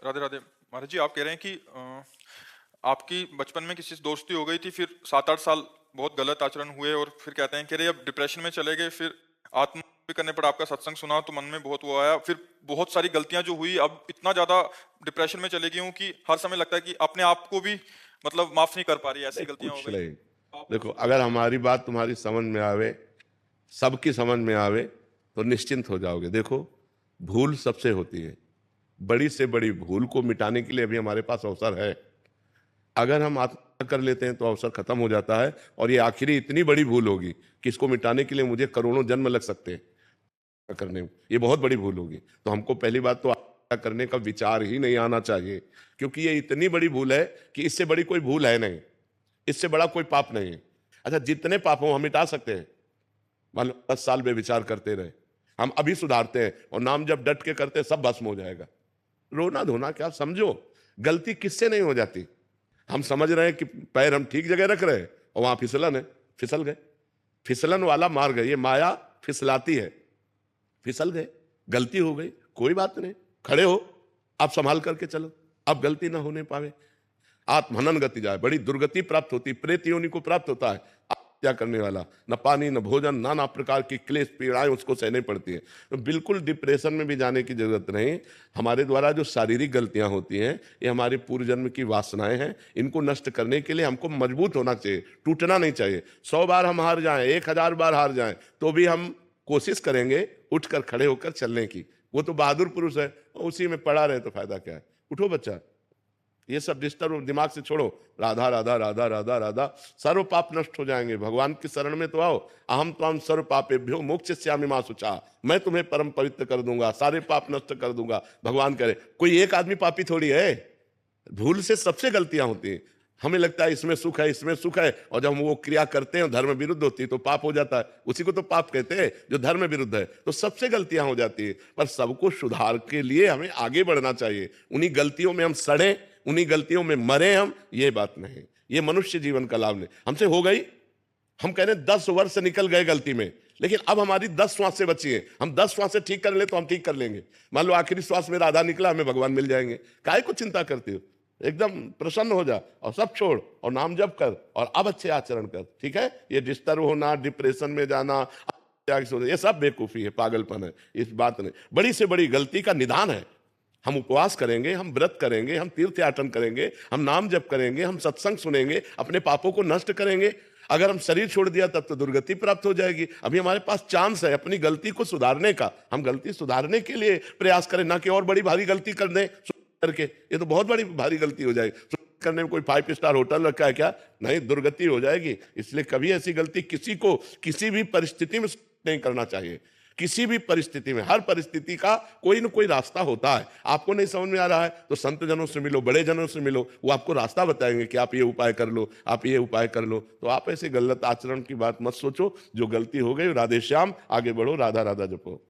राधे राधे। महाराज जी, आप कह रहे हैं कि आपकी बचपन में किसी से दोस्ती हो गई थी, फिर 7-8 साल बहुत गलत आचरण हुए और फिर कहते हैं कि अरे अब डिप्रेशन में चले गए, फिर आत्महत्या भी करने पर आपका सत्संग सुना तो मन में बहुत वो आया, फिर बहुत सारी गलतियां जो हुई, अब इतना ज्यादा डिप्रेशन में चले गई हूँ कि हर समय लगता है कि अपने आप को भी मतलब माफ नहीं कर पा रही, ऐसी नहीं, गलतियां हो कुछ गई। नहीं। आप देखो, उसको अगर कैसे हमारी बात तुम्हारी समझ में आवे, सबकी समझ में आवे, तो निश्चिंत हो जाओगे। देखो, भूल सबसे होती है। बड़ी से बड़ी भूल को मिटाने के लिए अभी हमारे पास अवसर है। अगर हम आत्महत्या कर लेते हैं तो अवसर खत्म हो जाता है, और ये आखिरी इतनी बड़ी भूल होगी कि इसको मिटाने के लिए मुझे करोड़ों जन्म लग सकते हैं करने में। ये बहुत बड़ी भूल होगी। तो हमको पहली बात तो आत्महत्या करने का विचार ही नहीं आना चाहिए, क्योंकि ये इतनी बड़ी भूल है कि इससे बड़ी कोई भूल है नहीं, इससे बड़ा कोई पाप नहीं है। अच्छा, जितने पाप हो हम मिटा सकते हैं। मान लो 10 साल बेविचार करते रहे, हम अभी सुधारते हैं और नाम जब डट के करते हैं, सब भस्म हो जाएगा। रोना धोना क्या, समझो गलती किससे नहीं हो जाती। हम समझ रहे हैं कि पैर हम ठीक जगह रख रहे हैं और वहां फिसलन है, फिसल गए। फिसलन वाला मार गए, ये माया फिसलाती है। फिसल गए, गलती हो गई, कोई बात नहीं, खड़े हो, आप संभाल करके चलो, अब गलती ना होने पावे। आत्महनन गति जाए, बड़ी दुर्गति प्राप्त होती, प्रेत योनि को प्राप्त होता है आत्महत्या करने वाला। न पानी न भोजन, नाना प्रकार की क्लेश पीड़ाएं उसको सहनी पड़ती है। तो बिल्कुल डिप्रेशन में भी जाने की जरूरत नहीं। हमारे द्वारा जो शारीरिक गलतियां होती हैं, ये हमारे पूर्व जन्म की वासनाएं हैं। इनको नष्ट करने के लिए हमको मजबूत होना चाहिए, टूटना नहीं चाहिए। 100 बार हम हार जाएं, 1000 बार हार जाएं, तो भी हम कोशिश करेंगे उठकर खड़े होकर चलने की। वो तो बहादुर पुरुष है, उसी में पड़ा रहे तो फायदा क्या है। उठो बच्चा, ये सब डिस्टर्ब दिमाग से छोड़ो। राधा राधा राधा राधा राधा, सर्व पाप नष्ट हो जाएंगे। भगवान की शरण में तो आओ। अहम त्वाम सर्व पापेभ्यो मोक्षयिष्यामि मा शुचा, मैं तुम्हें परम पवित्र कर दूंगा, सारे पाप नष्ट कर दूंगा। भगवान करे, कोई एक आदमी पापी थोड़ी है। भूल से सबसे गलतियां होती हैं। हमें लगता है इसमें सुख है, इसमें सुख है, और जब हम वो क्रिया करते हैं धर्म विरुद्ध होती है तो पाप हो जाता है। उसी को तो पाप कहते हैं जो धर्म विरुद्ध है। तो सबसे गलतियां हो जाती है, पर सबको सुधार के लिए हमें आगे बढ़ना चाहिए। उन्हीं गलतियों में हम सड़े, उन्हीं गलतियों में मरे हम, ये बात नहीं। ये मनुष्य जीवन का लाभ नहीं। हमसे हो गई, हम कह रहे 10 वर्ष निकल गए गलती में, लेकिन अब हमारी 10 श्वासें बची हैं। हम 10 श्वासें ठीक कर ले तो हम ठीक कर लेंगे। मान लो आखिरी श्वास में राधा निकला, हमें भगवान मिल जाएंगे। काहे को चिंता करते हो, एकदम प्रसन्न हो जा और सब छोड़ और नाम जप कर और अब अच्छे आचरण कर। ठीक है, ये डिस्टर्ब होना, डिप्रेशन में जाना, ये सब बेवकूफी है, पागलपन है। इस बात नहीं, बड़ी से बड़ी गलती का निदान है। हम उपवास करेंगे, हम व्रत करेंगे, हम तीर्थ याटन करेंगे, हम नाम जप करेंगे, हम सत्संग सुनेंगे, अपने पापों को नष्ट करेंगे। अगर हम शरीर छोड़ दिया तब तो दुर्गति प्राप्त हो जाएगी। अभी हमारे पास चांस है अपनी गलती को सुधारने का। हम गलती सुधारने के लिए प्रयास करें, ना कि और बड़ी भारी गलती कर दें करके। ये तो बहुत बड़ी भारी गलती हो जाएगी। करने में कोई 5 स्टार होटल रखा है क्या? नहीं, दुर्गति हो जाएगी। इसलिए कभी ऐसी गलती किसी को किसी भी परिस्थिति में नहीं करना चाहिए। किसी भी परिस्थिति में, हर परिस्थिति का कोई ना कोई रास्ता होता है। आपको नहीं समझ में आ रहा है तो संत जनों से मिलो, बड़े जनों से मिलो, वो आपको रास्ता बताएंगे कि आप ये उपाय कर लो, आप ये उपाय कर लो। तो आप ऐसे गलत आचरण की बात मत सोचो। जो गलती हो गई, राधे श्याम, आगे बढ़ो, राधा राधा जपो।